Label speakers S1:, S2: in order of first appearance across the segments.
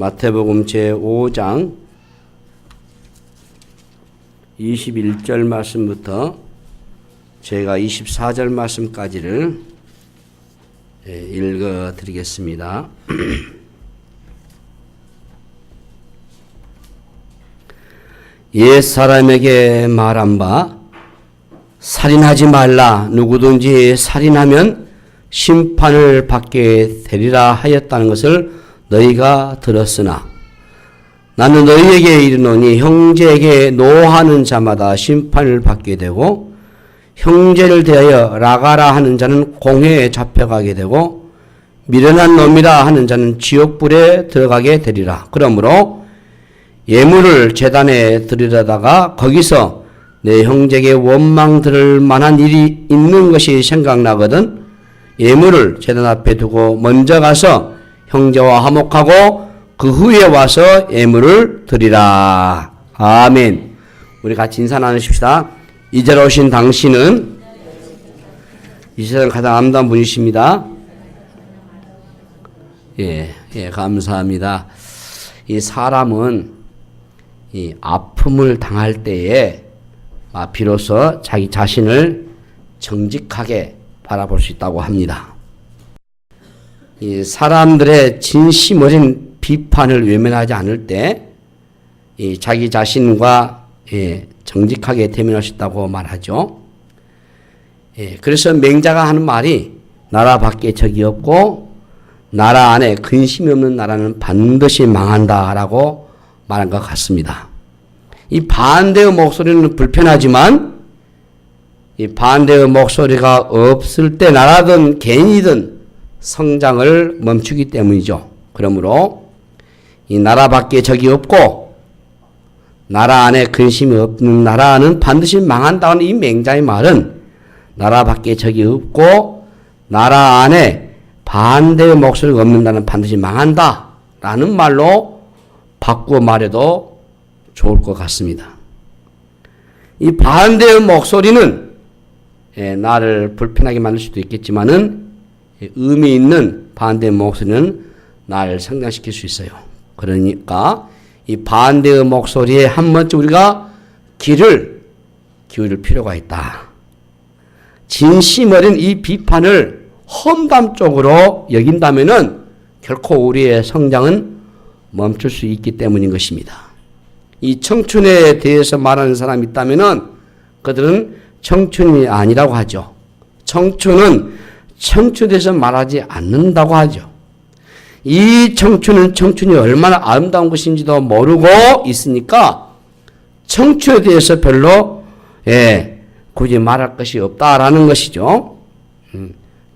S1: 마태복음 제5장 21절 말씀부터 제가 24절 말씀까지를 읽어 드리겠습니다. 옛 사람에게 말한 바 살인하지 말라. 누구든지 살인하면 심판을 받게 되리라 하였다는 것을 너희가 들었으나 나는 너희에게 이르노니 형제에게 노하는 자마다 심판을 받게 되고 형제를 대하여 라가라 하는 자는 공회에 잡혀가게 되고 미련한 놈이라 하는 자는 지옥불에 들어가게 되리라. 그러므로 예물을 제단에 드리려다가 거기서 내 형제에게 원망 들을 만한 일이 있는 것이 생각나거든 예물을 제단 앞에 두고 먼저 가서 형제와 화목하고 그 후에 와서 예물을 드리라. 아멘. 우리 같이 인사 나누십시다. 이제로 오신 당신은 이 세상 가장 아름다운 분이십니다. 예, 감사합니다. 이 사람은 이 아픔을 당할 때에 비로소 자기 자신을 정직하게 바라볼 수 있다고 합니다. 이 사람들의 진심 어린 비판을 외면하지 않을 때 이 자기 자신과 정직하게 대면할 수 있다고 말하죠. 그래서 맹자가 하는 말이 나라 밖에 적이 없고 나라 안에 근심이 없는 나라는 반드시 망한다라고 말한 것 같습니다. 이 반대의 목소리는 불편하지만 이 반대의 목소리가 없을 때 나라든 개인이든 성장을 멈추기 때문이죠. 그러므로 이 나라 밖에 적이 없고 나라 안에 근심이 없는 나라는 반드시 망한다는 이 맹자의 말은 나라 밖에 적이 없고 나라 안에 반대의 목소리가 없는 나라는 반드시 망한다라는 말로 바꾸어 말해도 좋을 것 같습니다. 이 반대의 목소리는 나를 불편하게 만들 수도 있겠지만은 의미 있는 반대의 목소리는 나를 성장시킬 수 있어요. 그러니까 이 반대의 목소리에 한 번쯤 우리가 귀를 기울일 필요가 있다. 진심 어린 이 비판을 험담적으로 여긴다면은 결코 우리의 성장은 멈출 수 있기 때문인 것입니다. 이 청춘에 대해서 말하는 사람이 있다면은 그들은 청춘이 아니라고 하죠. 청춘은 청춘에 대해서 말하지 않는다고 하죠. 이 청춘은 청춘이 얼마나 아름다운 것인지도 모르고 있으니까 청춘에 대해서 별로 굳이 말할 것이 없다라는 것이죠.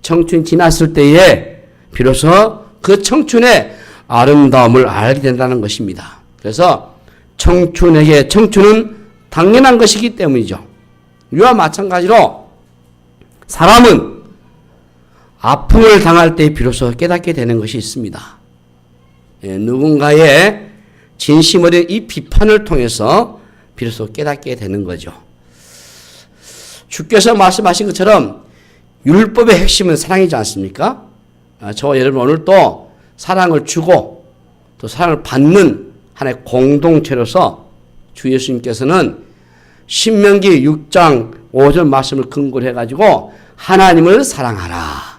S1: 청춘이 지났을 때에 비로소 그 청춘의 아름다움을 알게 된다는 것입니다. 그래서 청춘에게 청춘은 당연한 것이기 때문이죠. 이와 마찬가지로 사람은 아픔을 당할 때 비로소 깨닫게 되는 것이 있습니다. 누군가의 진심 어린 이 비판을 통해서 비로소 깨닫게 되는 거죠. 주께서 말씀하신 것처럼 율법의 핵심은 사랑이지 않습니까? 저와 여러분 오늘 또 사랑을 주고 또 사랑을 받는 하나의 공동체로서 주 예수님께서는 신명기 6장 5절 말씀을 근거로 해가지고 하나님을 사랑하라.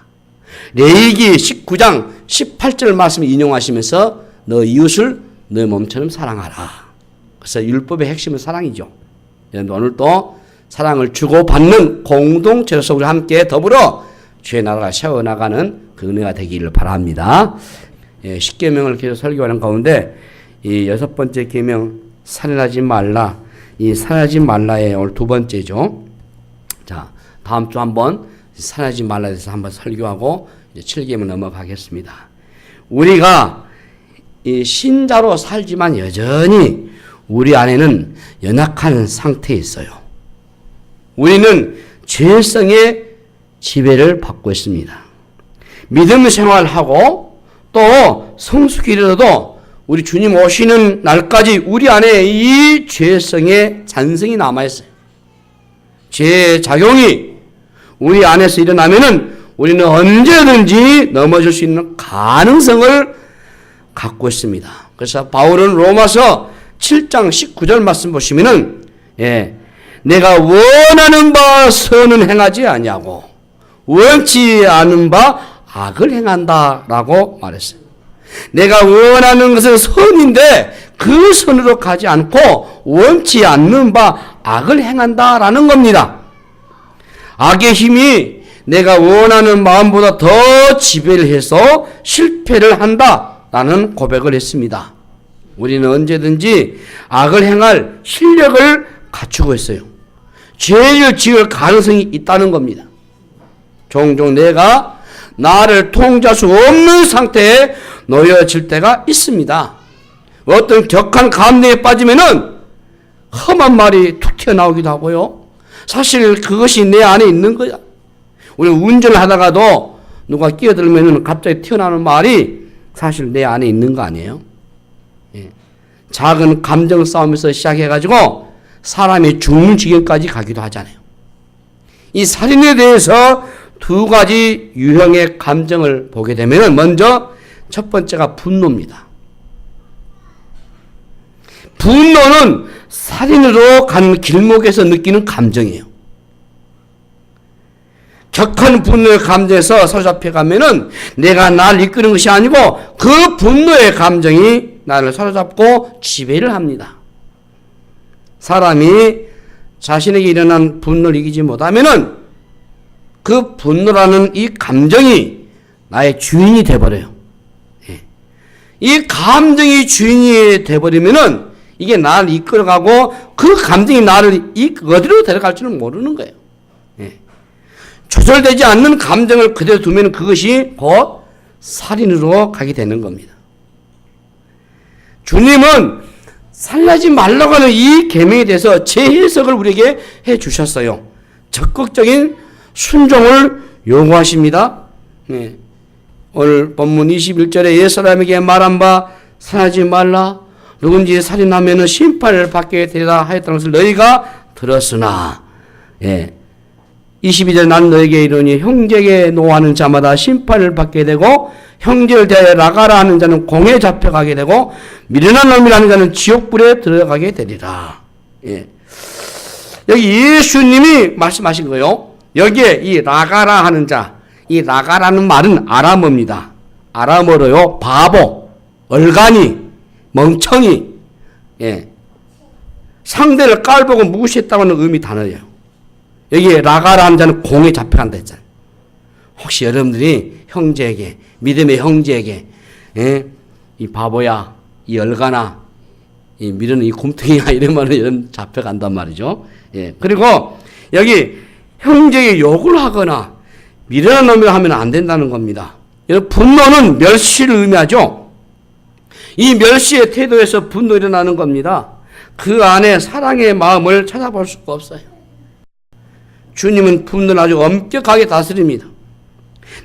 S1: 레위기 19장 18절 말씀을 인용하시면서 너 이웃을 너 몸처럼 사랑하라. 그래서 율법의 핵심은 사랑이죠. 오늘 또 사랑을 주고받는 공동체로서 우리 함께 더불어 주의 나라가 세워나가는 그 은혜가 되기를 바랍니다. 10계명을 계속 설교하는 가운데 이 6번째 계명 살인하지 말라. 이 살인하지 말라의 오늘 두 번째죠. 자, 다음 주 한번 살인하지 말라에 대해서 한번 설교하고 이제 7계명 넘어가겠습니다. 우리가 이 신자로 살지만 여전히 우리 안에는 연약한 상태에 있어요. 우리는 죄성의 지배를 받고 있습니다. 믿음 생활하고 또 성숙히 이르러도 우리 주님 오시는 날까지 우리 안에 이 죄성의 잔성이 남아있어요. 죄의 작용이 우리 안에서 일어나면은 우리는 언제든지 넘어질 수 있는 가능성을 갖고 있습니다. 그래서 바울은 로마서 7장 19절 말씀 보시면은 내가 원하는 바 선은 행하지 아니하고 원치 않은 바 악을 행한다라고 말했어요. 내가 원하는 것은 선인데 그 선으로 가지 않고 원치 않는 바 악을 행한다라는 겁니다. 악의 힘이 내가 원하는 마음보다 더 지배를 해서 실패를 한다라는 고백을 했습니다. 우리는 언제든지 악을 행할 실력을 갖추고 있어요. 죄를 지을 가능성이 있다는 겁니다. 종종 내가 나를 통제할 수 없는 상태에 놓여질 때가 있습니다. 어떤 격한 감정에 빠지면은 험한 말이 툭 튀어나오기도 하고요. 사실 그것이 내 안에 있는 거야. 우리 운전을 하다가도 누가 끼어들면은 갑자기 튀어나오는 말이 사실 내 안에 있는 거 아니에요? 작은 감정 싸움에서 시작해가지고 사람이 죽는 지경까지 가기도 하잖아요. 이 살인에 대해서 두 가지 유형의 감정을 보게 되면 먼저 첫 번째가 분노입니다. 분노는 살인으로 간 길목에서 느끼는 감정이에요. 격한 분노의 감정에서 사로잡혀 가면은 내가 나를 이끄는 것이 아니고 그 분노의 감정이 나를 사로잡고 지배를 합니다. 사람이 자신에게 일어난 분노를 이기지 못하면은 그 분노라는 이 감정이 나의 주인이 돼버려요. 이 감정이 주인이 돼버리면은 이게 나를 이끌어가고 그 감정이 나를 어디로 데려갈 줄은 모르는 거예요. 조절되지 않는 감정을 그대로 두면 그것이 곧 살인으로 가게 되는 겁니다. 주님은 살인하지 말라고 하는 이 계명에 대해서 재해석을 우리에게 해 주셨어요. 적극적인 순종을 요구하십니다. 오늘 본문 21절에 옛사람에게 말한 바 살인하지 말라. 누군지 살인하면 심판을 받게 되리라 하였다는 것을 너희가 들었으나 22절 난 너에게 이르니 형제에게 노하는 자마다 심판을 받게 되고 형제를 대하여 나가라 하는 자는 공에 잡혀가게 되고 미련한 놈이라는 자는 지옥불에 들어가게 되리라. 여기 예수님이 말씀하신 거예요. 여기에 이 나가라 하는 자, 이 나가라는 말은 아람어입니다. 아람어로요. 바보, 얼간이, 멍청이, 상대를 깔보고 무시했다고 하는 의미 단어예요. 여기에 나가라 하는 자는 공에 잡혀간다 했잖아요. 혹시 여러분들이 형제에게, 믿음의 형제에게, 이 바보야, 이 얼간아, 이 미련은 이 곰탱이야 이러면 여러분 잡혀간단 말이죠. 그리고 여기 형제에게 욕을 하거나 미련한 놈이라 하면 안 된다는 겁니다. 여러분 분노는 멸시를 의미하죠. 이 멸시의 태도에서 분노 일어나는 겁니다. 그 안에 사랑의 마음을 찾아볼 수가 없어요. 주님은 분노를 아주 엄격하게 다스립니다.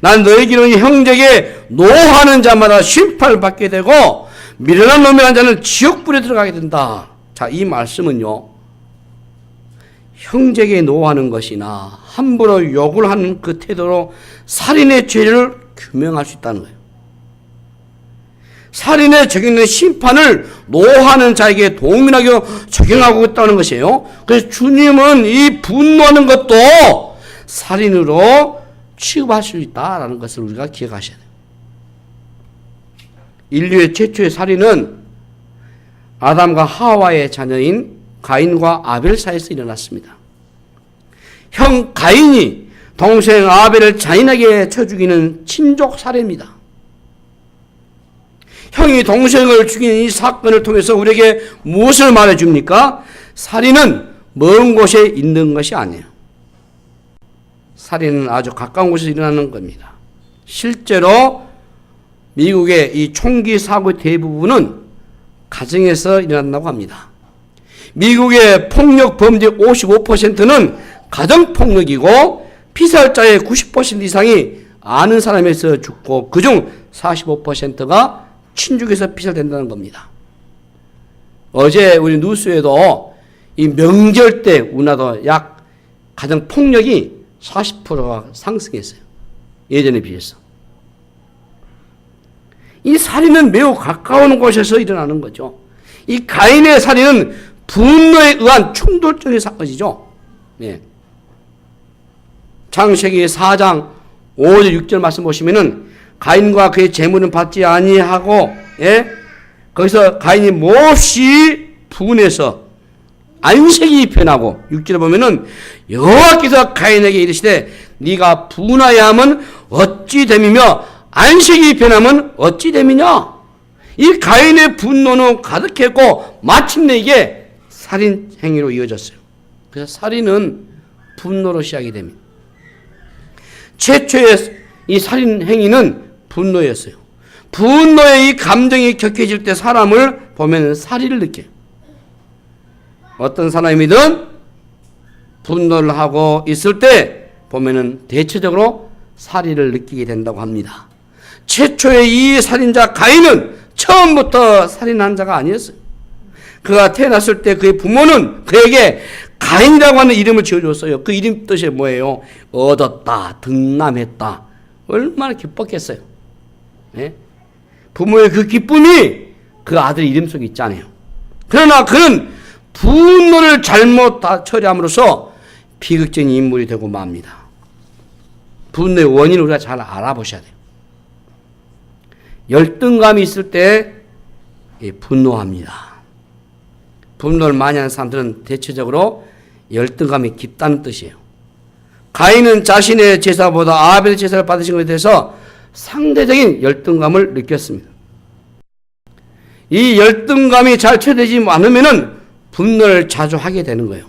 S1: 난 너희에게 형제에게 노하는 자마다 심판을 받게 되고 미련한 놈이라는 자는 지옥불에 들어가게 된다. 자, 이 말씀은요. 형제에게 노하는 것이나 함부로 욕을 하는 그 태도로 살인의 죄를 규명할 수 있다는 거예요. 살인에 적용되는 심판을 노하는 자에게 동일하게 적용하고 있다는 것이에요. 그래서 주님은 이 분노하는 것도 살인으로 취급할 수 있다는 것을 우리가 기억하셔야 돼요. 인류의 최초의 살인은 아담과 하와의 자녀인 가인과 아벨 사이에서 일어났습니다. 형 가인이 동생 아벨을 잔인하게 쳐 죽이는 친족 살해입니다. 형이 동생을 죽인 이 사건을 통해서 우리에게 무엇을 말해줍니까? 살인은 먼 곳에 있는 것이 아니에요. 살인은 아주 가까운 곳에서 일어나는 겁니다. 실제로 미국의 이 총기 사고의 대부분은 가정에서 일어난다고 합니다. 미국의 폭력 범죄 55%는 가정폭력이고 피살자의 90% 이상이 아는 사람에서 죽고 그중 45%가 친족에서 피살된다는 겁니다. 어제 우리 뉴스에도 이 명절 때 우리나라도 약 가정폭력이 40%가 상승했어요. 예전에 비해서. 이 살인은 매우 가까운 곳에서 일어나는 거죠. 이 가인의 살인은 분노에 의한 충돌적인 사건이죠. 예. 창세기 4장 5절 6절 말씀 보시면은 가인과 그의 재물은 받지 아니하고, 예? 거기서 가인이 몹시 분해서 안색이 변하고, 6절에 보면은 여호와께서 가인에게 이르시되 네가 분하여 하면 어찌 됨이며 안색이 변하면 어찌 됨이냐. 이 가인의 분노는 가득했고 마침내 이게 살인 행위로 이어졌어요. 그래서 살인은 분노로 시작이 됩니다. 최초의 이 살인 행위는 분노였어요. 분노의 이 감정이 격해질 때 사람을 보면 살인을 느껴요. 어떤 사람이든 분노를 하고 있을 때 보면은 대체적으로 살인을 느끼게 된다고 합니다. 최초의 이 살인자 가인은 처음부터 살인한 자가 아니었어요. 그가 태어났을 때 그의 부모는 그에게 가인이라고 하는 이름을 지어줬어요. 그 이름 뜻이 뭐예요? 얻었다, 득남했다. 얼마나 기뻤겠어요. 네? 부모의 그 기쁨이 그 아들 이름 속에 있잖아요. 그러나 그는 분노를 잘못 처리함으로써 비극적인 인물이 되고 맙니다. 분노의 원인을 우리가 잘 알아보셔야 돼요. 열등감이 있을 때 분노합니다. 분노를 많이 하는 사람들은 대체적으로 열등감이 깊다는 뜻이에요. 가인은 자신의 제사보다 아벨의 제사를 받으신 것에 대해서 상대적인 열등감을 느꼈습니다. 이 열등감이 잘 처리되지 않으면 분노를 자주 하게 되는 거예요.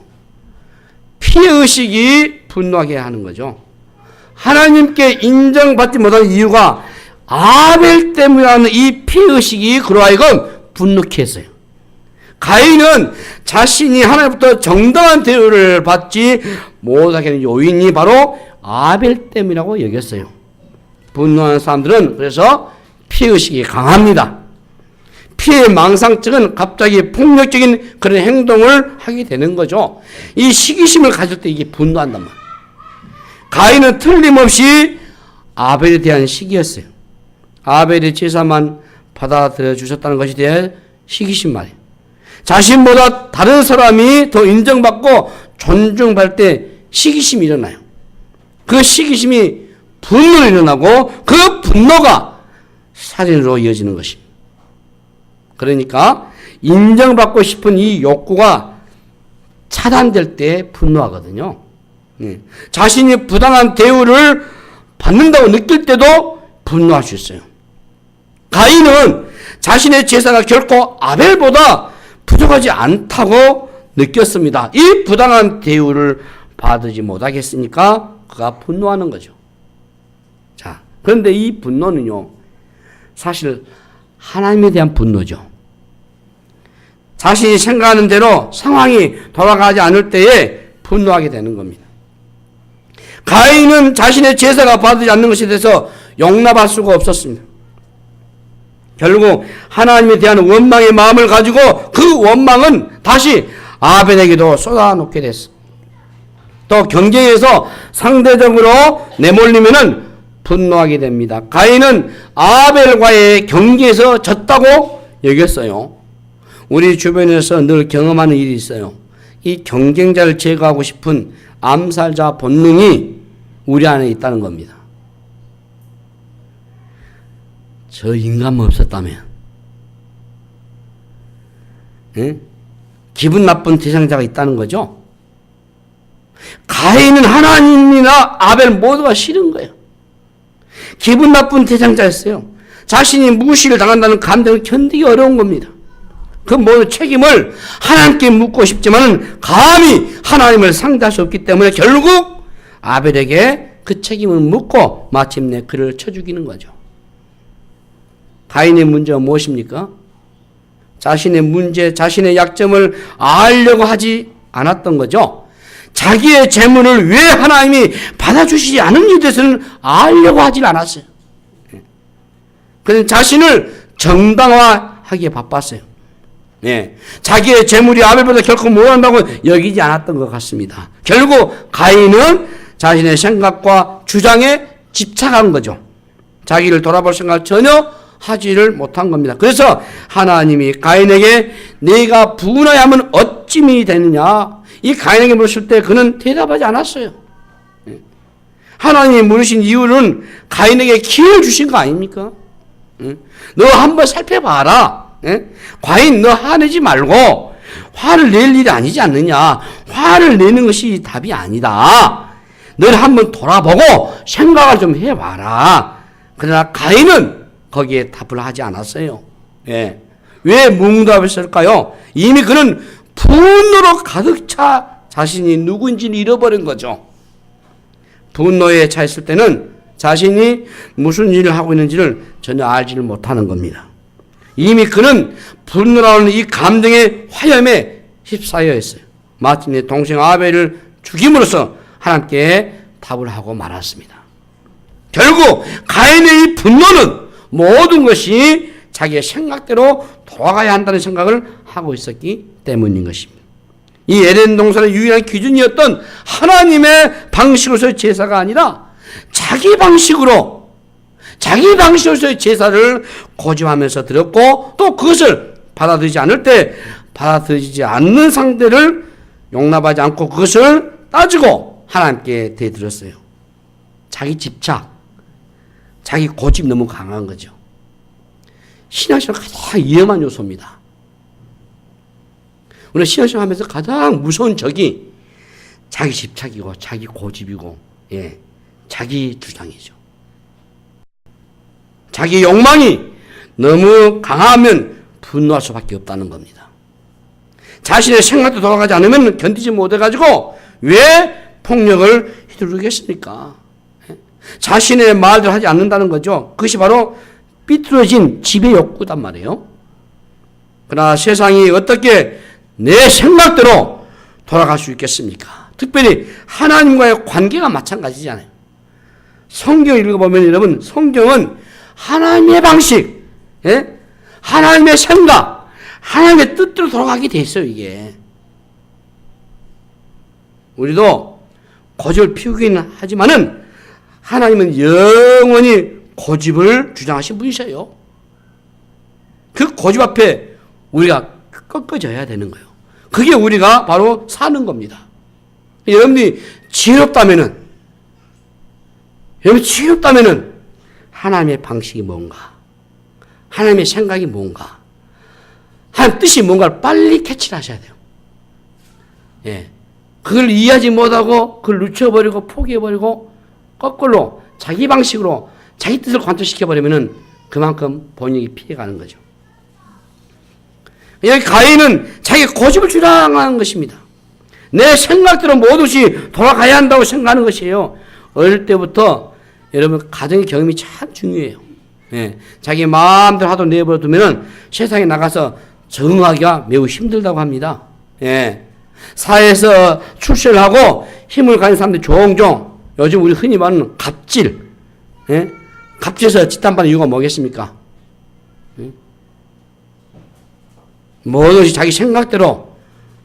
S1: 피해의식이 분노하게 하는 거죠. 하나님께 인정받지 못하는 이유가 아벨 때문이라는 이 피해의식이 그로 하여금 분노케 했어요. 가인은 자신이 하나님부터 정당한 대우를 받지 못하게 하는 요인이 바로 아벨 때문이라고 여겼어요. 분노하는 사람들은 그래서 피해의식이 강합니다. 피해 망상증은 갑자기 폭력적인 그런 행동을 하게 되는 거죠. 이 시기심을 가질 때 이게 분노한단 말이에요. 가인은 틀림없이 아벨에 대한 시기였어요. 아벨의 제사만 받아들여 주셨다는 것에 대해 시기심 말이에요. 자신보다 다른 사람이 더 인정받고 존중받을 때 시기심이 일어나요. 그 시기심이 분노로 일어나고 그 분노가 살인으로 이어지는 것입니다. 그러니까 인정받고 싶은 이 욕구가 차단될 때 분노하거든요. 자신이 부당한 대우를 받는다고 느낄 때도 분노할 수 있어요. 가인은 자신의 제사가 결코 아벨보다 부족하지 않다고 느꼈습니다. 이 부당한 대우를 받지 못하겠으니까 그가 분노하는 거죠. 자, 그런데 이 분노는요, 사실 하나님에 대한 분노죠. 자신이 생각하는 대로 상황이 돌아가지 않을 때에 분노하게 되는 겁니다. 가인은 자신의 제사가 받지 않는 것에 대해서 용납할 수가 없었습니다. 결국 하나님에 대한 원망의 마음을 가지고 그 원망은 다시 아벨에게도 쏟아놓게 됐어. 또 경쟁에서 상대적으로 내몰리면은 분노하게 됩니다. 가인은 아벨과의 경기에서 졌다고 여겼어요. 우리 주변에서 늘 경험하는 일이 있어요. 이 경쟁자를 제거하고 싶은 암살자 본능이 우리 안에 있다는 겁니다. 저 인간만 없었다면, 예? 기분 나쁜 대상자가 있다는 거죠. 가인은 하나님이나 아벨 모두가 싫은 거예요. 기분 나쁜 대상자였어요. 자신이 무시를 당한다는 감정을 견디기 어려운 겁니다. 그 모든 책임을 하나님께 묻고 싶지만 감히 하나님을 상대할 수 없기 때문에 결국 아벨에게 그 책임을 묻고 마침내 그를 쳐 죽이는 거죠. 가인의 문제가 무엇입니까? 자신의 문제, 자신의 약점을 알려고 하지 않았던 거죠. 자기의 재물을 왜 하나님이 받아주시지 않은 일에 대해서는 알려고 하질 않았어요. 그는 자신을 정당화하기에 바빴어요. 네. 자기의 재물이 아벨보다 결코 못한다고 여기지 않았던 것 같습니다. 결국 가인은 자신의 생각과 주장에 집착한 거죠. 자기를 돌아볼 생각을 전혀 하지를 못한 겁니다. 그래서 하나님이 가인에게 네가 분하여하면 어찌미 되느냐, 이 가인에게 물었을 때 그는 대답하지 않았어요. 하나님이 물으신 이유는 가인에게 기회를 주신 거 아닙니까? 너 한번 살펴봐라. 과인 너 화내지 말고, 화를 낼 일이 아니지 않느냐. 화를 내는 것이 답이 아니다. 널 한번 돌아보고 생각을 좀 해봐라. 그러나 가인은 거기에 답을 하지 않았어요. 예. 왜 묵묵답했을까요? 이미 그는 분노로 가득 차 자신이 누구인지를 잃어버린 거죠. 분노에 차 있을 때는 자신이 무슨 일을 하고 있는지를 전혀 알지를 못하는 겁니다. 이미 그는 분노라는 이 감정의 화염에 휩싸여 있어요. 마침내 동생 아벨을 죽임으로써 하나님께 답을 하고 말았습니다. 결국 가인의 이 분노는 모든 것이 자기의 생각대로 돌아가야 한다는 생각을 하고 있었기 때문인 것입니다. 이 에덴 동산의 유일한 기준이었던 하나님의 방식으로서의 제사가 아니라 자기 방식으로서의 제사를 고집하면서 드렸고, 또 그것을 받아들이지 않을 때 받아들이지 않는 상대를 용납하지 않고 그것을 따지고 하나님께 대드렸어요. 자기 집착, 자기 고집 너무 강한 거죠. 신앙생활 가장 위험한 요소입니다. 우리가 신앙생활 하면서 가장 무서운 적이 자기 집착이고 자기 고집이고, 예, 자기 주장이죠. 자기 욕망이 너무 강하면 분노할 수밖에 없다는 겁니다. 자신의 생각도 돌아가지 않으면 견디지 못해가지고 왜 폭력을 휘두르겠습니까? 자신의 말대로 하지 않는다는 거죠. 그것이 바로 삐뚤어진 지배 욕구단 말이에요. 그러나 세상이 어떻게 내 생각대로 돌아갈 수 있겠습니까? 특별히 하나님과의 관계가 마찬가지잖아요. 성경 읽어보면 여러분, 성경은 하나님의 방식, 예? 하나님의 생각, 하나님의 뜻대로 돌아가게 돼 있어요, 이게. 우리도 고집을 피우기는 하지만은 하나님은 영원히 고집을 주장하신 분이셔요. 그 고집 앞에 우리가 꺾어져야 되는 거예요. 그게 우리가 바로 사는 겁니다. 여러분이 지혜롭다면은 하나님의 방식이 뭔가, 하나님의 생각이 뭔가, 하나님의 뜻이 뭔가를 빨리 캐치를 하셔야 돼요. 예. 그걸 이해하지 못하고 그걸 늦춰버리고 포기해버리고 거꾸로 자기 방식으로 자기 뜻을 관철시켜버리면은 그만큼 본인이 피해가는 거죠. 여기 가인은 자기 고집을 주장하는 것입니다. 내 생각대로 모든 것이 돌아가야 한다고 생각하는 것이에요. 어릴 때부터 여러분 가정의 경험이 참 중요해요. 예, 자기 마음대로 하도 내버려두면 세상에 나가서 적응하기가 매우 힘들다고 합니다. 예, 사회에서 출세를 하고 힘을 가진 사람들이 종종 요즘 우리 흔히 말하는 갑질, 예? 갑질에서 지탄받는 이유가 뭐겠습니까? 예? 모든 것이 자기 생각대로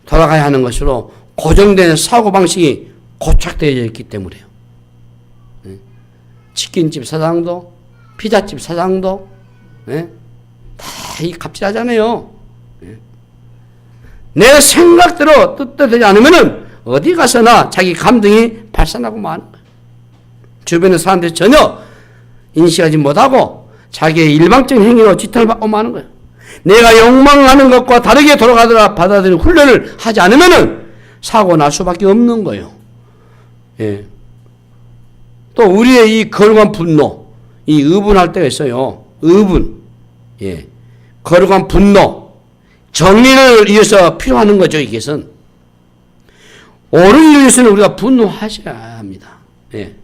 S1: 돌아가야 하는 것으로 고정된 사고방식이 고착되어 있기 때문에요. 예? 치킨집 사장도 피자집 사장도, 예? 다 이 갑질하잖아요. 예? 내 생각대로 뜻대로 되지 않으면은 어디 가서나 자기 감정이 발산하고 마는 거예요. 주변의 사람들이 전혀 인식하지 못하고 자기의 일방적인 행위로 지탄을 받고 마는 거예요. 내가 욕망하는 것과 다르게 돌아가더라 받아들이는 훈련을 하지 않으면은 사고 날 수밖에 없는 거예요. 예. 또 우리의 이 거룩한 분노, 이 의분할 때가 있어요. 의분, 예, 거룩한 분노, 정의를 위해서 필요하는 거죠. 이것은 옳은 일을 위해서는 우리가 분노하셔야 합니다. 예.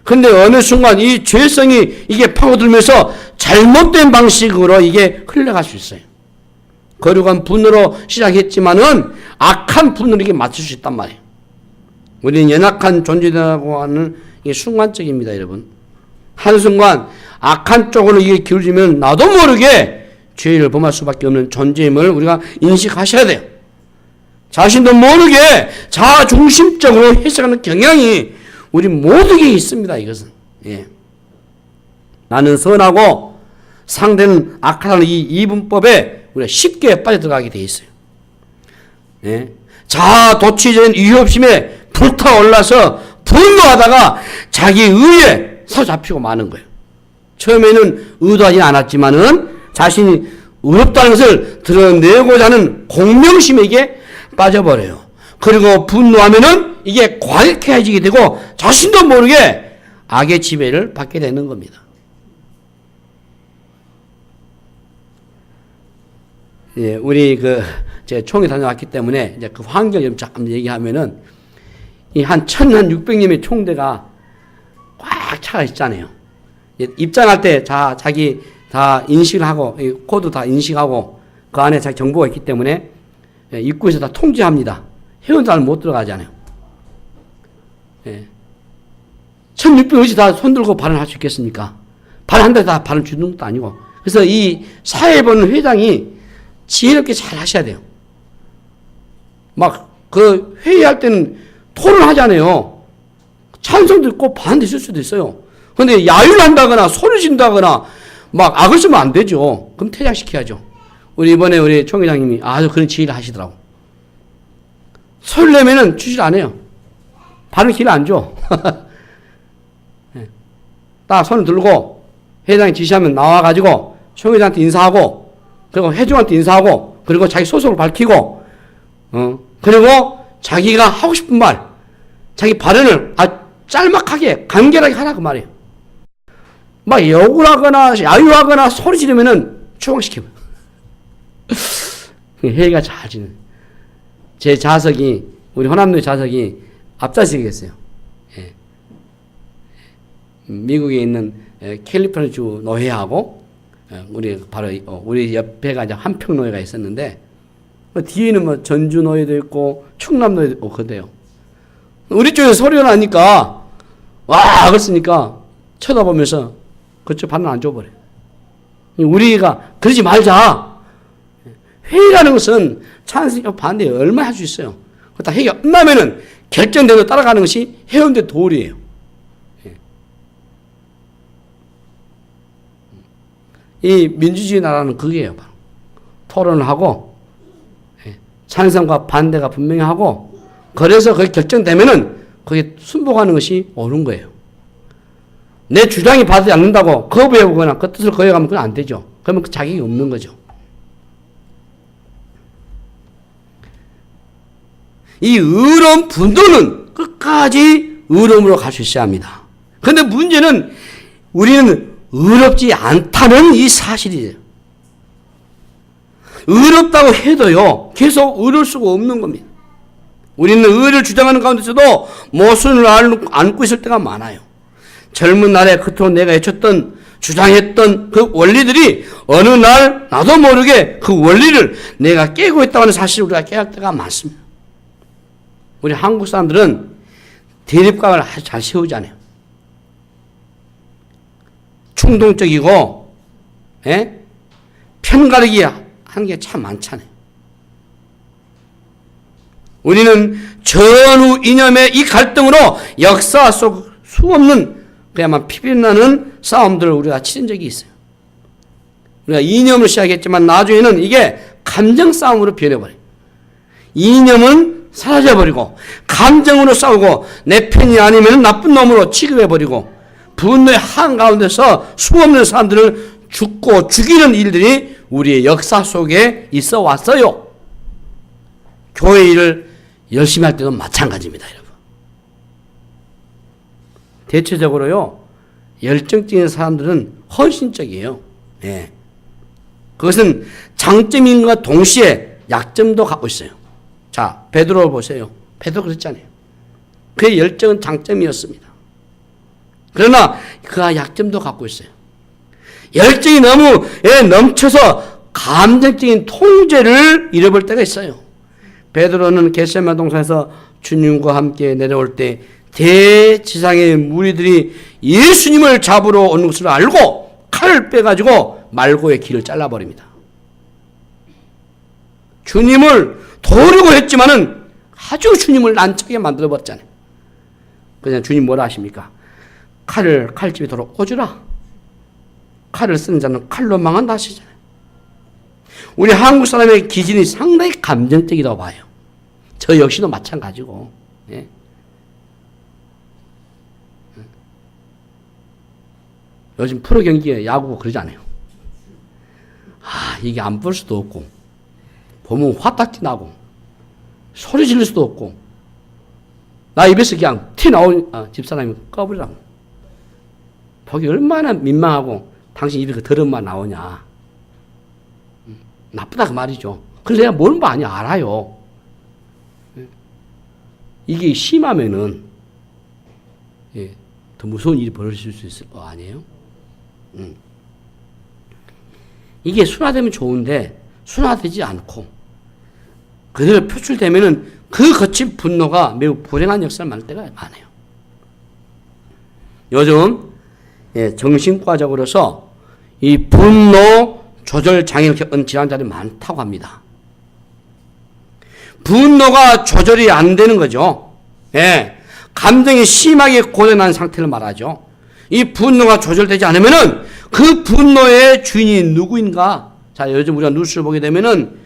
S1: 근데 어느 순간 이 죄성이 이게 파고들면서 잘못된 방식으로 이게 흘러갈 수 있어요. 거룩한 분노로 시작했지만은 악한 분노로 이게 맞출 수 있단 말이에요. 우리는 연약한 존재라고 하는 이게 순간적입니다, 여러분. 한순간 악한 쪽으로 이게 기울어지면 나도 모르게 죄를 범할 수밖에 없는 존재임을 우리가 인식하셔야 돼요. 자신도 모르게 자아중심적으로 해석하는 경향이 우리 모두에게 있습니다, 이것은. 예. 나는 선하고 상대는 악하다는 이 이분법에 우리가 쉽게 빠져들어가게 돼 있어요. 예? 자아 도취적인 이협심에 불타올라서 분노하다가 자기 의에 사로잡히고 마는 거예요. 처음에는 의도하지 않았지만은 자신이 의롭다는 것을 드러내고자 하는 공명심에게 빠져버려요. 그리고 분노하면은 이게 과격해지게 되고 자신도 모르게 악의 지배를 받게 되는 겁니다. 예, 우리 제가 총회 다녀왔기 때문에 이제 그 환경을 좀 잠깐 얘기하면은 이 한 1600명의 총대가 꽉 차가 있잖아요. 입장할 때 자기 다 인식을 하고 코드 다 인식하고 그 안에 자기 정보가 있기 때문에 입구에서 다 통제합니다. 회원들은 못 들어가잖아요. 예. 1600명이 다 손들고 발언할 수 있겠습니까? 발언한다고 다 발언 주는 것도 아니고. 그래서 이 사회보는 회장이 지혜롭게 잘 하셔야 돼요. 막 그 회의할 때는 토론하잖아요. 찬성도 있고 반대 있을 수도 있어요. 근데 야유를 한다거나 소리 진다거나 막 악을 쓰면 안 되죠. 그럼 퇴장시켜야죠. 우리 총회장님이 아주 그런 지혜를 하시더라고. 소리 내면은 추질 안 해요. 발언 기회를 안 줘. 딱 손을 들고 회장이 지시하면 나와가지고 총회장한테 인사하고 그리고 회중한테 인사하고 그리고 자기 소속을 밝히고 그리고 자기가 하고 싶은 말 자기 발언을 짤막하게 간결하게 하라 그 말이에요. 막 욕을 하거나 야유하거나 소리 지르면은 추방시켜요. 회의가 잘 지는. 제 좌석이 우리 호남노예 좌석이 앞좌석이겠어요. 예. 미국에 있는 캘리포니아주 노회하고 우리 바로 우리 옆에가 이제 한평 노예가 있었는데 뒤에는 뭐 전주 노예도 있고 충남 노예도 있고 그래요. 우리 쪽에 소리가 나니까 와 그랬으니까 쳐다보면서 그쪽 반응 안 줘버려. 우리가 그러지 말자. 회의라는 것은 찬성과 반대 얼마나 할 수 있어요. 다 회의가 끝나면은 결정대로 따라가는 것이 회원들 도리예요. 이 민주주의 나라는 그게요. 바로. 토론을 하고 찬성과 반대가 분명히 하고 그래서 그게 결정되면은 그게 순복하는 것이 옳은 거예요. 내 주장이 받지 않는다고 거부해보거나 그 뜻을 거역하면 그건 안 되죠. 그러면 그 자격이 없는 거죠. 이 의로운 분노는 끝까지 의로움으로 갈 수 있어야 합니다. 그런데 문제는 우리는 의롭지 않다는 이 사실이에요. 의롭다고 해도요, 계속 의로울 수가 없는 겁니다. 우리는 의를 주장하는 가운데서도 모순을 안고 있을 때가 많아요. 젊은 날에 그토록 내가 외쳤던, 주장했던 그 원리들이 어느 날 나도 모르게 그 원리를 내가 깨고 있다고 하는 사실을 우리가 깨닫을 때가 많습니다. 우리 한국 사람들은 대립각을 아주 잘 세우잖아요. 충동적이고, 편가르기 하는 게 참 많잖아요. 우리는 전후 이념의 이 갈등으로 역사 속 수없는 그야말로 피빛나는 싸움들을 우리가 치른 적이 있어요. 우리가 이념으로 시작했지만 나중에는 이게 감정 싸움으로 변해버려요. 이념은 사라져버리고 감정으로 싸우고 내 편이 아니면 나쁜 놈으로 취급해버리고 분노의 한가운데서 수없는 사람들을 죽고 죽이는 일들이 우리의 역사 속에 있어 왔어요. 교회 일을 열심히 할 때도 마찬가지입니다, 여러분. 대체적으로요, 열정적인 사람들은 헌신적이에요. 네. 그것은 장점인과 동시에 약점도 갖고 있어요. 자, 베드로를 보세요. 베드로 그랬잖아요. 그의 열정은 장점이었습니다. 그러나 그가 약점도 갖고 있어요. 열정이 너무 넘쳐서 감정적인 통제를 잃어볼 때가 있어요. 베드로는 겟세마네 동산에서 주님과 함께 내려올 때 대지상의 무리들이 예수님을 잡으러 오는 것을 알고 칼을 빼가지고 말고의 길을 잘라버립니다. 주님을 도우려고 했지만은 아주 주님을 난처하게 만들어버렸잖아요. 그냥 주님 뭐라 하십니까? 칼집에 도로 꽂으라. 칼을 쓰는 자는 칼로 망한다 하시잖아요. 우리 한국 사람의 기질이 상당히 감정적이라고 봐요. 저 역시도 마찬가지고. 예. 요즘 프로 경기에 야구 그러지 않아요. 이게 안 볼 수도 없고, 보면 화딱지 나고, 소리 지를 수도 없고, 나 입에서 그냥 티 나온 집사람이 꺼버리라고. 보기 얼마나 민망하고, 당신 입에 그 더러운 말 나오냐. 나쁘다 그 말이죠. 그래서 내가 뭔 말 아니 알아요. 이게 심하면은, 예, 더 무서운 일이 벌어질 수 있을 거 아니에요? 이게 순화되면 좋은데 순화되지 않고 그대로 표출되면은 그 거친 분노가 매우 불행한 역사를 만들 때가 많아요. 요즘 정신과적으로서 이 분노 조절 장애를 겪은 질환자들이 많다고 합니다. 분노가 조절이 안 되는 거죠. 예, 감정이 심하게 고전한 상태를 말하죠. 이 분노가 조절되지 않으면은 그 분노의 주인이 누구인가? 자, 요즘 우리가 뉴스를 보게 되면은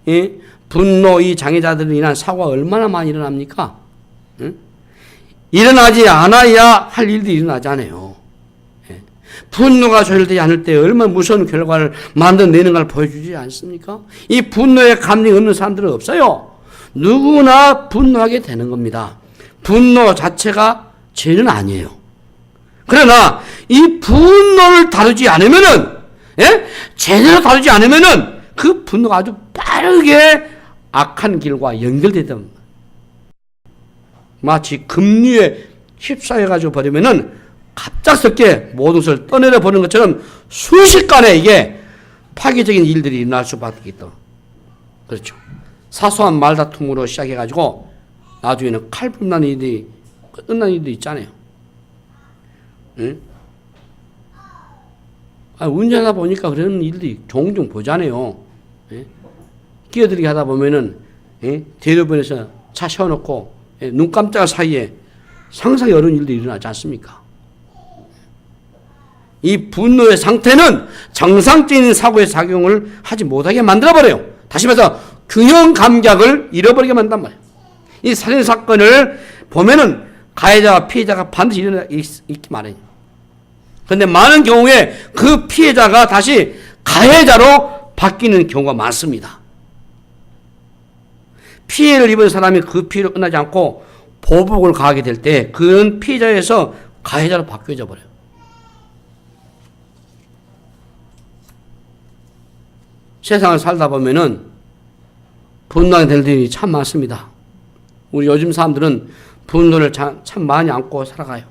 S1: 이 분노 이 장애자들로 인한 사고가 얼마나 많이 일어납니까? 응? 일어나지 않아야 할 일들이 일어나잖아요. 예. 분노가 조절되지 않을 때 얼마나 무서운 결과를 만들어내는가를 보여주지 않습니까? 이 분노의 감정이 없는 사람들은 없어요. 누구나 분노하게 되는 겁니다. 분노 자체가 죄는 아니에요. 그러나 이 분노를 다루지 않으면은, 예? 제대로 다루지 않으면은 그 분노가 아주 빠르게 악한 길과 연결되다. 마치 급류에 휩싸여가지고 버리면은 갑작스럽게 모든 것을 떠내려 버리는 것처럼 순식간에 이게 파괴적인 일들이 일어날 수밖에 있다. 그렇죠. 사소한 말다툼으로 시작해가지고 나중에는 칼불난 일이 끝난 일도 있잖아요. 응? 운전하다 보니까 그런 일들이 종종 보잖아요. 예? 끼어들게 하다 보면은, 예? 대로변에서 차 세워놓고, 예? 눈 깜짝 사이에 상상이 어려운 일들이 일어나지 않습니까? 이 분노의 상태는 정상적인 사고의 작용을 하지 못하게 만들어버려요. 다시 말해서 균형 감각을 잃어버리게 만든단 말이에요. 이 살인사건을 보면은 가해자와 피해자가 반드시 있기 마련이에요. 그런데 많은 경우에 그 피해자가 다시 가해자로 바뀌는 경우가 많습니다. 피해를 입은 사람이 그 피해를 끝나지 않고 보복을 가하게 될 때 그런 피해자에서 가해자로 바뀌어져 버려요. 세상을 살다 보면은 분노하게 될 일이 참 많습니다. 우리 요즘 사람들은 분노를 참 많이 안고 살아가요.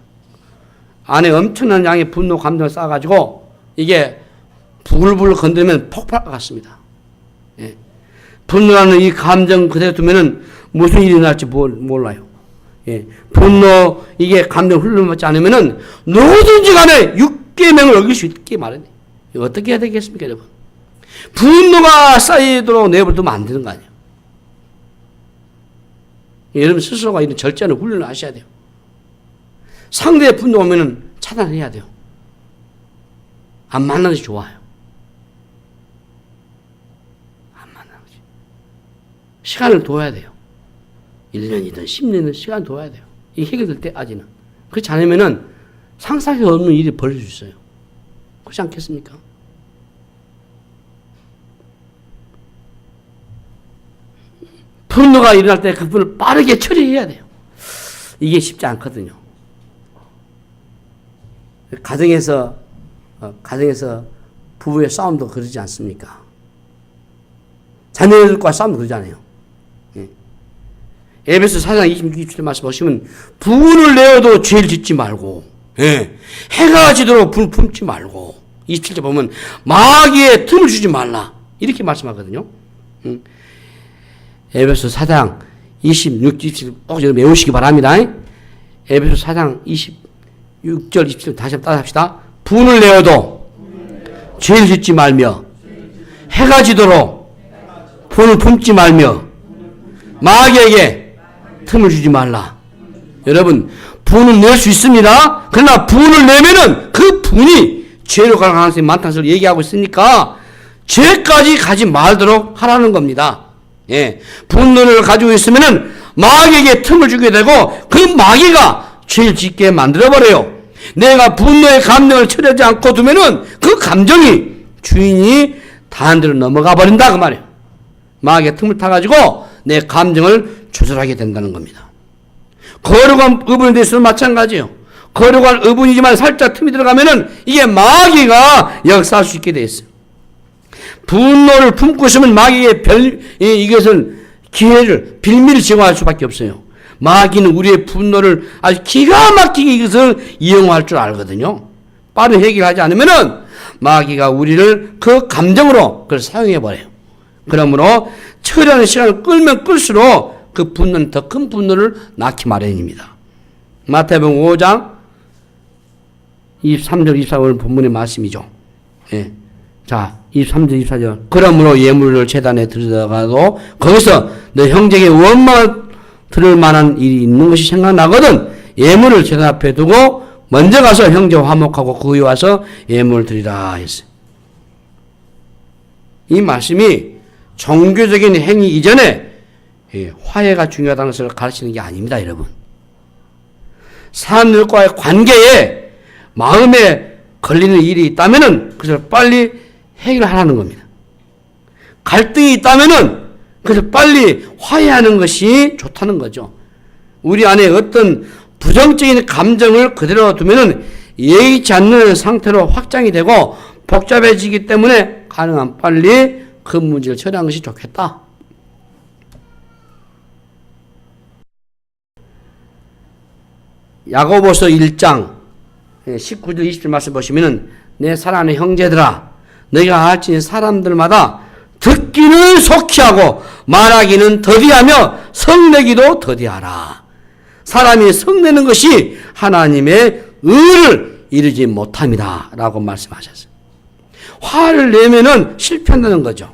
S1: 안에 엄청난 양의 분노 감정을 쌓아가지고 이게 부글부글 건드리면 폭발할 것 같습니다. 예. 분노라는 이 감정 그대로 두면은 무슨 일이 날지 몰라요. 예. 분노 이게 감정 흘러맞지 않으면은 누구든지 간에 육계명을 어길 수 있게 마련해요. 어떻게 해야 되겠습니까, 여러분? 분노가 쌓이도록 내버려두면 안 되는 거 아니에요. 여러분 스스로가 이런 절제하는 훈련을 하셔야 돼요. 상대의 분노가 오면은 차단해야 돼요. 안 만나는 게 좋아요. 안 만나는 거지. 시간을 둬야 돼요. 1년이든 10년이든 시간 둬야 돼요. 이게 해결될 때까지는. 그렇지 않으면은 상상할 수 없는 일이 벌어질 수 있어요. 그렇지 않겠습니까? 분노가 일어날 때 그 분을 빠르게 처리해야 돼요. 이게 쉽지 않거든요. 가정에서 부부의 싸움도 그러지 않습니까? 자녀들과 싸움도 그러잖아요. 예. 에베소 4장 26절 말씀 보시면 분을 내어도 죄를 짓지 말고, 예. 해가 지도록 분을 품지 말고, 27절 보면 마귀에 틈을 주지 말라 이렇게 말씀하거든요. 에베소 4장 26절 27절 꼭 여러분 외우시기 바랍니다. 에베소 4장 26절 27절 다시 한번 따라합시다. 분을 내어도 죄를 짓지 말며 해가 지도록 분을 품지 말며 마귀에게 틈을 주지 말라. 여러분 분을 낼 수 있습니다. 그러나 분을 내면은 그 분이 죄로 갈 가능성이 많다는 것을 얘기하고 있으니까 죄까지 가지 말도록 하라는 겁니다. 예. 분노를 가지고 있으면은 마귀에게 틈을 주게 되고 그 마귀가 죄를 짓게 만들어버려요. 내가 분노의 감정을 처리하지 않고 두면은 그 감정이 주인이 다른 데로 넘어가 버린다 그 말이에요. 마귀의 틈을 타가지고 내 감정을 조절하게 된다는 겁니다. 거룩한 의분에 대해서는 마찬가지예요. 거룩한 의분이지만 살짝 틈이 들어가면은 이게 마귀가 역사할 수 있게 돼 있어요. 분노를 품고 있으면 마귀에게 이것은 기회를, 빌미를 제공할 수밖에 없어요. 마귀는 우리의 분노를 아주 기가 막히게 이것을 이용할 줄 알거든요. 빠른 해결하지 않으면은 마귀가 우리를 그 감정으로 그걸 사용해버려요. 그러므로 처리하는 시간을 끌면 끌수록 그 분노는 더 큰 분노를 낳기 마련입니다. 마태복음 5장 23절 24절 본문의 말씀이죠. 예. 자, 23절 24절. 그러므로 예물을 제단에 들여다가도 거기서 너 형제에게 원망 들을 만한 일이 있는 것이 생각나거든 예물을 제단 앞에 두고 먼저 가서 형제와 화목하고 그 후에 와서 예물을 드리라 했어요. 이 말씀이 종교적인 행위 이전에 화해가 중요하다는 것을 가르치는 게 아닙니다, 여러분. 사람들과의 관계에 마음에 걸리는 일이 있다면은 그것을 빨리 해결하라는 겁니다. 갈등이 있다면은 그래서 빨리 화해하는 것이 좋다는 거죠. 우리 안에 어떤 부정적인 감정을 그대로 두면은 예의치 않는 상태로 확장이 되고 복잡해지기 때문에 가능한 빨리 그 문제를 처리하는 것이 좋겠다. 야고보서 1장 19절 20절 말씀 보시면은 내 사랑하는 형제들아 너희가 알지니 사람들마다 듣기는 속히 하고 말하기는 더디하며 성내기도 더디하라. 사람이 성내는 것이 하나님의 의를 이루지 못합니다. 라고 말씀하셨어요. 화를 내면은 실패한다는 거죠.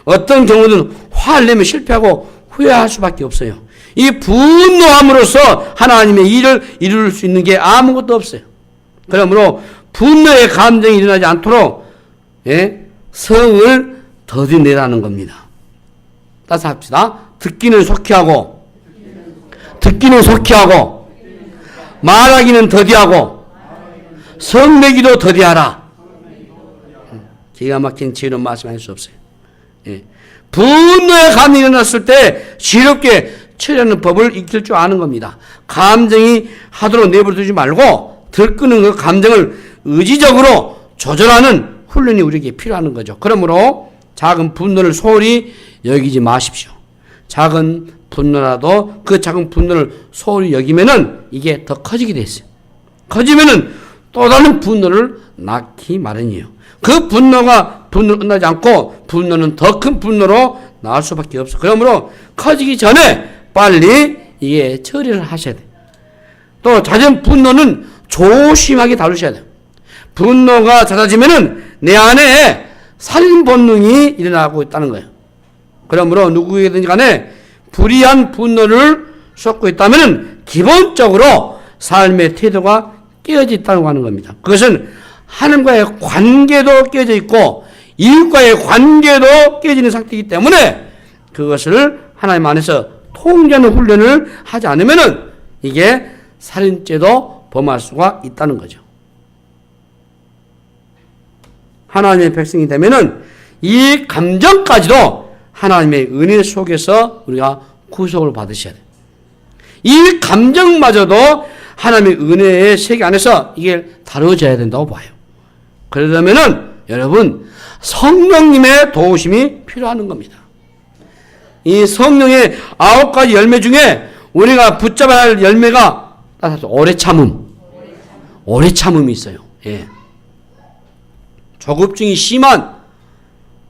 S1: 어떤 경우는 화를 내면 실패하고 후회할 수밖에 없어요. 이 분노함으로써 하나님의 일을 이룰 수 있는 게 아무것도 없어요. 그러므로 분노의 감정이 일어나지 않도록 성을 더디내라는 겁니다. 따라서 합시다. 듣기는 속히 하고 말하기는 더디하고 성내기도 더디하라. 기가 막힌 지혜로 말씀할 수 없어요. 분노의 감정이 일어났을 때 지혜롭게 처리하는 법을 익힐 줄 아는 겁니다. 감정이 하도록 내버려두지 말고 들끄는 그 감정을 의지적으로 조절하는 훈련이 우리에게 필요한 거죠. 그러므로 작은 분노를 소홀히 여기지 마십시오. 작은 분노라도 그 작은 분노를 소홀히 여기면은 이게 더 커지게 돼 있어요. 커지면은 또 다른 분노를 낳기 마련이에요. 그 분노가 끝나지 않고 분노는 더 큰 분노로 나올 수밖에 없어. 그러므로 커지기 전에 빨리 이게 처리를 하셔야 돼요. 또 잦은 분노는 조심하게 다루셔야 돼요. 분노가 잦아지면은 내 안에 살인 본능이 일어나고 있다는 거예요. 그러므로 누구에게든지 간에 불의한 분노를 쏟고 있다면은 기본적으로 삶의 태도가 깨어져 있다고 하는 겁니다. 그것은 하나님과의 관계도 깨어져 있고 이웃과의 관계도 깨어지는 상태이기 때문에 그것을 하나님 안에서 통제하는 훈련을 하지 않으면은 이게 살인죄도 범할 수가 있다는 거죠. 하나님의 백성이 되면은 이 감정까지도 하나님의 은혜 속에서 우리가 구속을 받으셔야 돼요. 이 감정마저도 하나님의 은혜의 세계 안에서 이게 다뤄져야 된다고 봐요. 그러려면은 여러분 성령님의 도우심이 필요한 겁니다. 이 성령의 9가지 열매 중에 우리가 붙잡아야 할 열매가 오래 참음이 있어요. 예. 조급증이 심한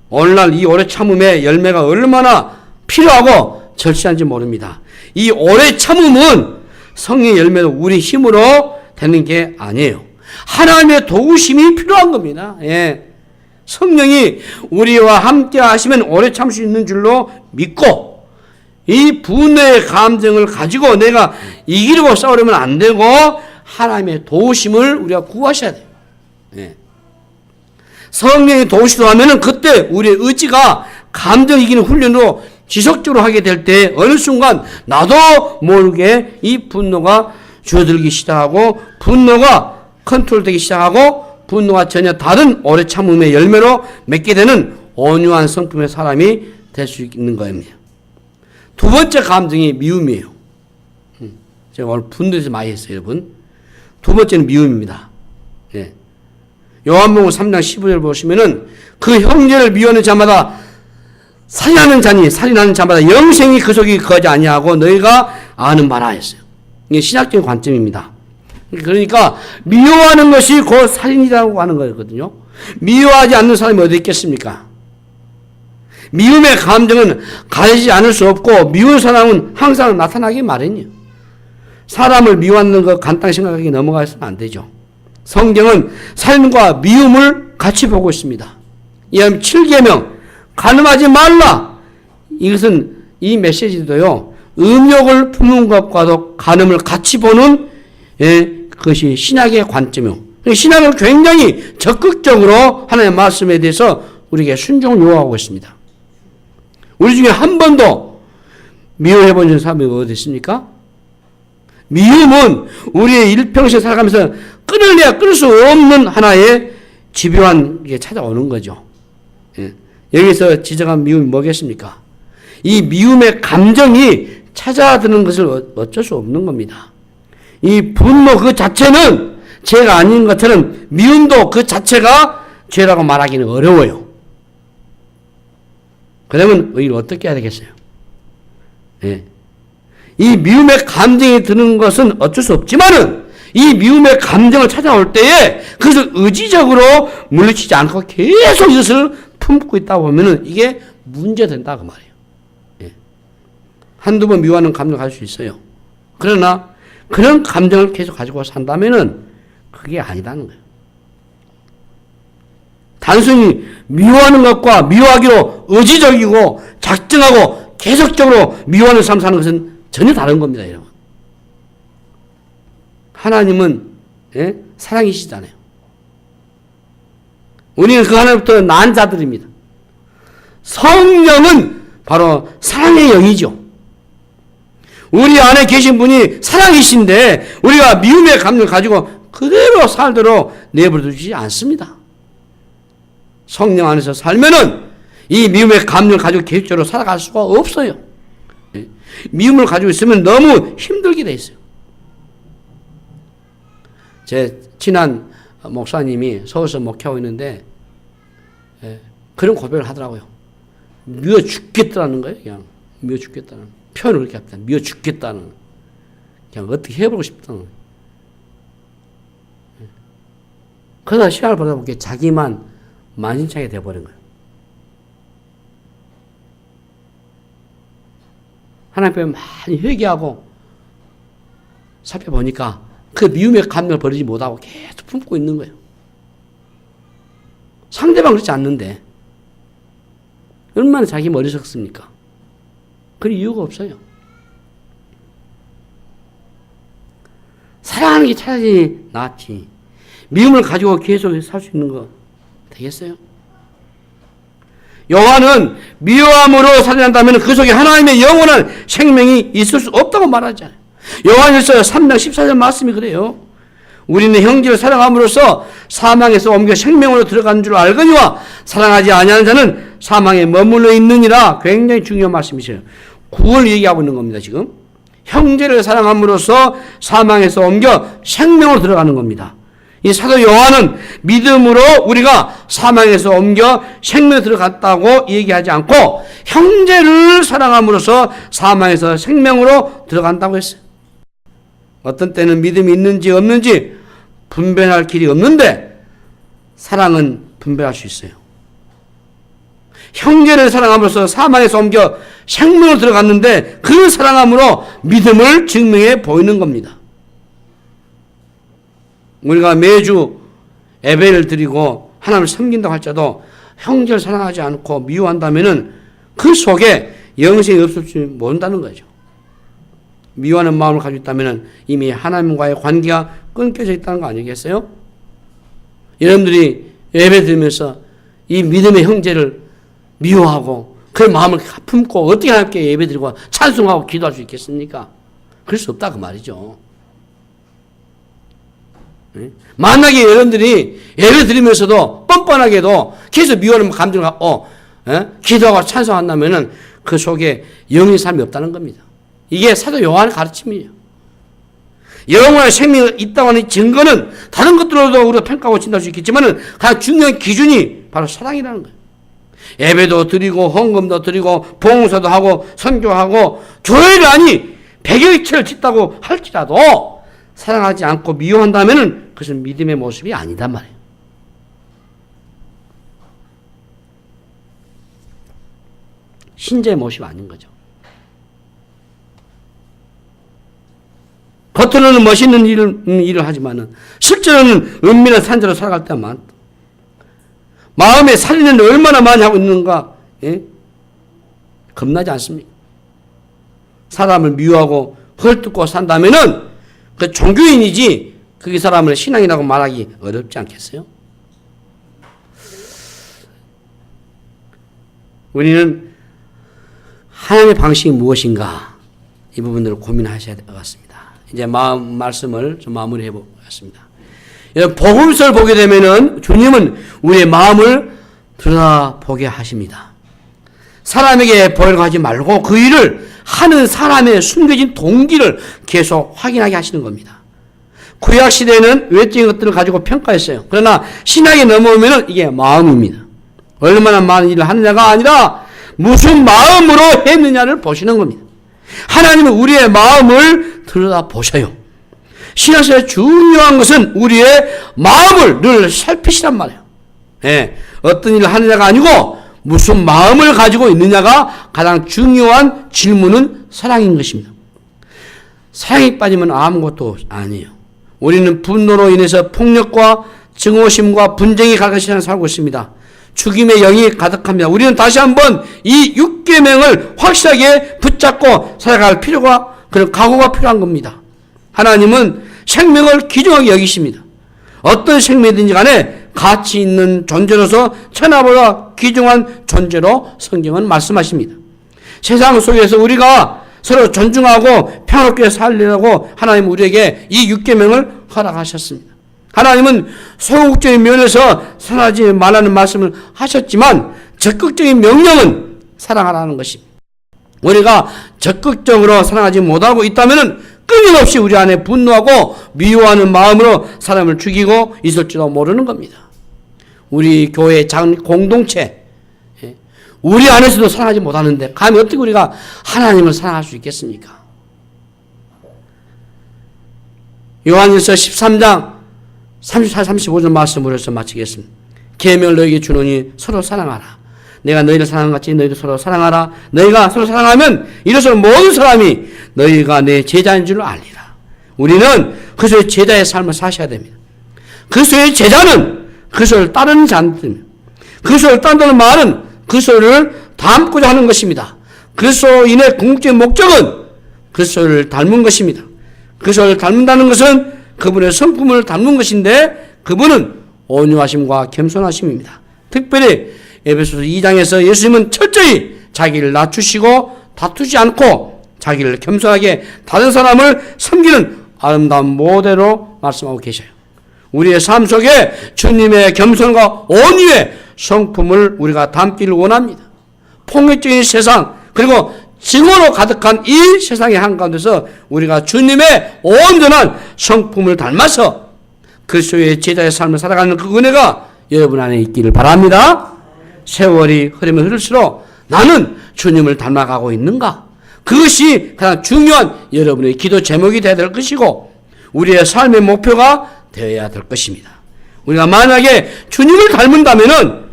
S1: 오늘날 이 오래 참음의 열매가 얼마나 필요하고 절실한지 모릅니다. 이 오래 참음은 성령의 열매도 우리 힘으로 되는 게 아니에요. 하나님의 도우심이 필요한 겁니다. 예. 성령이 우리와 함께 하시면 오래 참을 수 있는 줄로 믿고 이 분노의 감정을 가지고 내가 이기려고 싸우려면 안 되고 하나님의 도우심을 우리가 구하셔야 돼요. 예. 성령이 도우시도 하면은 그때 우리의 의지가 감정 이기는 훈련으로 지속적으로 하게 될 때 어느 순간 나도 모르게 이 분노가 줄어들기 시작하고 분노가 컨트롤되기 시작하고 분노가 전혀 다른 오래 참음의 열매로 맺게 되는 온유한 성품의 사람이 될 수 있는 겁니다. 두 번째 감정이 미움이에요. 제가 오늘 분노에서 많이 했어요, 여러분. 두 번째는 미움입니다. 예. 요한복음 3장 15절 보시면은 그 형제를 미워하는 자마다 살인하는 자니 살인하는 자마다 영생이 그 속에 거하지 아니하고 너희가 아는 바라 했어요. 이게 신학적인 관점입니다. 그러니까 미워하는 것이 곧 살인이라고 하는 거거든요. 미워하지 않는 사람이 어디 있겠습니까? 미움의 감정은 가리지 않을 수 없고 미운 사람은 항상 나타나기 마련이에요. 사람을 미워하는 거 간단히 생각하기 넘어가서는 안 되죠. 성경은 살인과 미움을 같이 보고 있습니다. 이하면 7계명 간음하지 말라. 이것은 이 메시지도요. 음욕을 품는 것과도 간음을 같이 보는 그것이 신약의 관점이요. 신약은 굉장히 적극적으로 하나님의 말씀에 대해서 우리에게 순종을 요구하고 있습니다. 우리 중에 한 번도 미워해 본 사람이 어디 있습니까? 미움은 우리의 일평생 살아가면서 끊을래야 끊을 수 없는 하나의 집요한 게 찾아오는 거죠. 예. 여기서 지적한 미움이 뭐겠습니까? 이 미움의 감정이 찾아드는 것을 어쩔 수 없는 겁니다. 이 분노 그 자체는 죄가 아닌 것처럼 미움도 그 자체가 죄라고 말하기는 어려워요. 그러면 우리는 어떻게 해야 되겠어요? 예. 이 미움의 감정이 드는 것은 어쩔 수 없지만은 이 미움의 감정을 찾아올 때에 그것을 의지적으로 물리치지 않고 계속 이것을 품고 있다 보면은 이게 문제된다 그 말이에요. 예. 한두 번 미워하는 감정을 가질 수 있어요. 그러나 그런 감정을 계속 가지고 산다면은 그게 아니다는 거예요. 단순히 미워하는 것과 미워하기로 의지적이고 작정하고 계속적으로 미워하는 삶 사는 것은 전혀 다른 겁니다, 여러분. 하나님은 사랑이시잖아요. 우리는 그 하나님부터 난 자들입니다. 성령은 바로 사랑의 영이죠. 우리 안에 계신 분이 사랑이신데 우리가 미움의 감정을 가지고 그대로 살도록 내버려 두지 않습니다. 성령 안에서 살면은 이 미움의 감정을 가지고 계획적으로 살아갈 수가 없어요. 미움을 가지고 있으면 너무 힘들게 돼 있어요. 제 친한 목사님이 서울서 목회하고 있는데 그런 고백을 하더라고요. 미워 죽겠다는 거예요. 그냥 미워 죽겠다는 표현을 그렇게 합니다. 미워 죽겠다는 그냥 어떻게 해보고 싶다는 거예요. 그러다 시간을 보다 보니까 자기만 만신창이 되어버린 거예요. 하나님 앞에 많이 회개하고 살펴보니까 그 미움의 감정을 버리지 못하고 계속 품고 있는 거예요. 상대방 그렇지 않는데 얼마나 자기 머리 썩습니까? 그럴 이유가 없어요. 사랑하는 게 차라리 낫지. 미움을 가지고 계속 살 수 있는 거 되겠어요? 요한은 미워함으로 살인한다면 그 속에 하나님의 영원한 생명이 있을 수 없다고 말하잖아요. 요한일서 3장 14절 말씀이 그래요. 우리는 형제를 사랑함으로써 사망에서 옮겨 생명으로 들어간 줄 알거니와 사랑하지 아니하는 자는 사망에 머물러 있느니라. 굉장히 중요한 말씀이세요. 구원을 얘기하고 있는 겁니다. 지금 형제를 사랑함으로써 사망에서 옮겨 생명으로 들어가는 겁니다. 이 사도 요한은 믿음으로 우리가 사망에서 옮겨 생명에 들어갔다고 얘기하지 않고 형제를 사랑함으로써 사망에서 생명으로 들어간다고 했어요. 어떤 때는 믿음이 있는지 없는지 분별할 길이 없는데 사랑은 분별할 수 있어요. 형제를 사랑함으로써 사망에서 옮겨 생명으로 들어갔는데 그 사랑함으로 믿음을 증명해 보이는 겁니다. 우리가 매주 예배를 드리고 하나님을 섬긴다고 할지라도 형제를 사랑하지 않고 미워한다면은 그 속에 영생이 없을 줄 모른다는 거죠. 미워하는 마음을 가지고 있다면은 이미 하나님과의 관계가 끊겨져 있다는 거 아니겠어요? 여러분들이 예배 드리면서 이 믿음의 형제를 미워하고 그 마음을 품고 어떻게 함께 예배 드리고 찬송하고 기도할 수 있겠습니까? 그럴 수 없다 그 말이죠. 만약에 여러분들이 예배 드리면서도 뻔뻔하게도 계속 미워하는 감정을 갖고 기도하고 찬송한다면은 그 속에 영의 삶이 없다는 겁니다. 이게 사도 요한의 가르침이에요. 영원한 생명이 있다고 하는 증거는 다른 것들로도 우리가 평가하고 진단할 수 있겠지만 가장 중요한 기준이 바로 사랑이라는 거예요. 예배도 드리고 헌금도 드리고 봉사도 하고 선교하고 교회를 아니 백여일체를 짓다고 할지라도 사랑하지 않고 미워한다면 그것은 믿음의 모습이 아니단 말이에요. 신자의 모습이 아닌 거죠. 겉으로는 멋있는 일을 하지만은 실제로는 은밀한 산자로 살아갈 때가 많다. 마음에 살리는 얼마나 많이 하고 있는가, 예? 겁나지 않습니까? 사람을 미워하고 헐뜯고 산다면은 그 종교인이지 그 사람을 신앙이라고 말하기 어렵지 않겠어요? 우리는 하나님의 방식이 무엇인가 이 부분들을 고민하셔야 될 것 같습니다. 이제 말씀을 좀 마무리해 보겠습니다. 복음서를 보게 되면은 주님은 우리의 마음을 들여다보게 하십니다. 사람에게 보이려고 하지 말고 그 일을 하는 사람의 숨겨진 동기를 계속 확인하게 하시는 겁니다. 구약 시대에는 외적인 것들을 가지고 평가했어요. 그러나 신약에 넘어오면은 이게 마음입니다. 얼마나 많은 일을 하느냐가 아니라 무슨 마음으로 했느냐를 보시는 겁니다. 하나님은 우리의 마음을 들여다보셔요. 신앙생활에 중요한 것은 우리의 마음을 늘 살피시란 말이에요. 예, 어떤 일을 하느냐가 아니고 무슨 마음을 가지고 있느냐가 가장 중요한 질문은 사랑인 것입니다. 사랑이 빠지면 아무것도 아니에요. 우리는 분노로 인해서 폭력과 증오심과 분쟁이 가득한 세상을 살고 있습니다. 죽임의 영이 가득합니다. 우리는 다시 한번 이 6계명을 확실하게 붙잡고 살아갈 필요가, 그런 각오가 필요한 겁니다. 하나님은 생명을 귀중하게 여기십니다. 어떤 생명이든지 간에 가치 있는 존재로서 천하보다 귀중한 존재로 성경은 말씀하십니다. 세상 속에서 우리가 서로 존중하고 평화롭게 살리라고 하나님 우리에게 이 6계명을 허락하셨습니다. 하나님은 소극적인 면에서 사랑하지 말라는 말씀을 하셨지만 적극적인 명령은 사랑하라는 것입니다. 우리가 적극적으로 사랑하지 못하고 있다면 끊임없이 우리 안에 분노하고 미워하는 마음으로 사람을 죽이고 있을지도 모르는 겁니다. 우리 교회의 작은 공동체, 우리 안에서도 사랑하지 못하는데 감히 어떻게 우리가 하나님을 사랑할 수 있겠습니까? 요한일서 13장 34, 35절 말씀으로 해서 마치겠습니다. 계명을 너에게 주노니 서로 사랑하라. 내가 너희를 사랑한 같이 너희도 서로 사랑하라. 너희가 서로 사랑하면 이로써 모든 사람이 너희가 내 제자인 줄 알리라. 우리는 그리스도의 제자의 삶을 사셔야 됩니다. 그리스도의 제자는 그리스도를 따르는 자입니다. 그리스도를 따른다는 말은 그리스도를 닮고자 하는 것입니다. 그리스도인의 궁극적인 목적은 그리스도를 닮은 것입니다. 그리스도를 닮는다는 것은 그분의 성품을 닮는 것인데 그분은 온유하심과 겸손하심입니다. 특별히 에베소서 2장에서 예수님은 철저히 자기를 낮추시고 다투지 않고 자기를 겸손하게 다른 사람을 섬기는 아름다운 모델로 말씀하고 계셔요. 우리의 삶 속에 주님의 겸손과 온유의 성품을 우리가 담기를 원합니다. 폭력적인 세상 그리고 증오로 가득한 이 세상의 한가운데서 우리가 주님의 온전한 성품을 닮아서 그리스도의 제자의 삶을 살아가는 그 은혜가 여러분 안에 있기를 바랍니다. 세월이 흐르면 흐를수록 나는 주님을 닮아가고 있는가? 그것이 가장 중요한 여러분의 기도 제목이 되어야 될 것이고 우리의 삶의 목표가 되어야 될 것입니다. 우리가 만약에 주님을 닮은다면은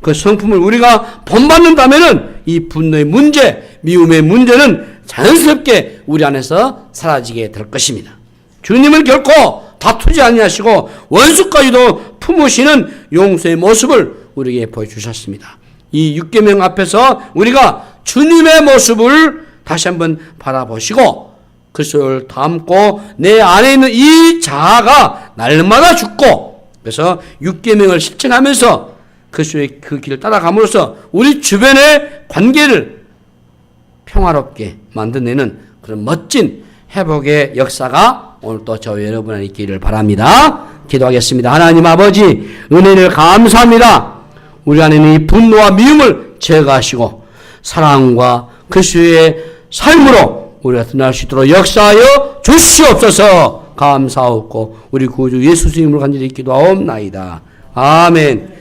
S1: 그 성품을 우리가 본받는다면은 이 분노의 문제, 미움의 문제는 자연스럽게 우리 안에서 사라지게 될 것입니다. 주님을 결코 다투지 아니하시고 원수까지도 품으시는 용서의 모습을 우리에게 보여주셨습니다. 이 6계명 앞에서 우리가 주님의 모습을 다시 한번 바라보시고 그리스도를 닮고 내 안에 있는 이 자아가 날마다 죽고 그래서 6계명을 실천하면서 그리스도의 그 길을 따라감으로써 우리 주변의 관계를 평화롭게 만들어내는 그런 멋진 회복의 역사가 오늘 또 저와 여러분 안에 있기를 바랍니다. 기도하겠습니다. 하나님 아버지, 은혜를 감사합니다. 우리 안에는 이 분노와 미움을 제거하시고 사랑과 그리스도의 삶으로 우리가 드러날 수 있도록 역사하여 주시옵소서. 감사하고 우리 구주 예수 스님을 간절히 기도하옵나이다. 아멘.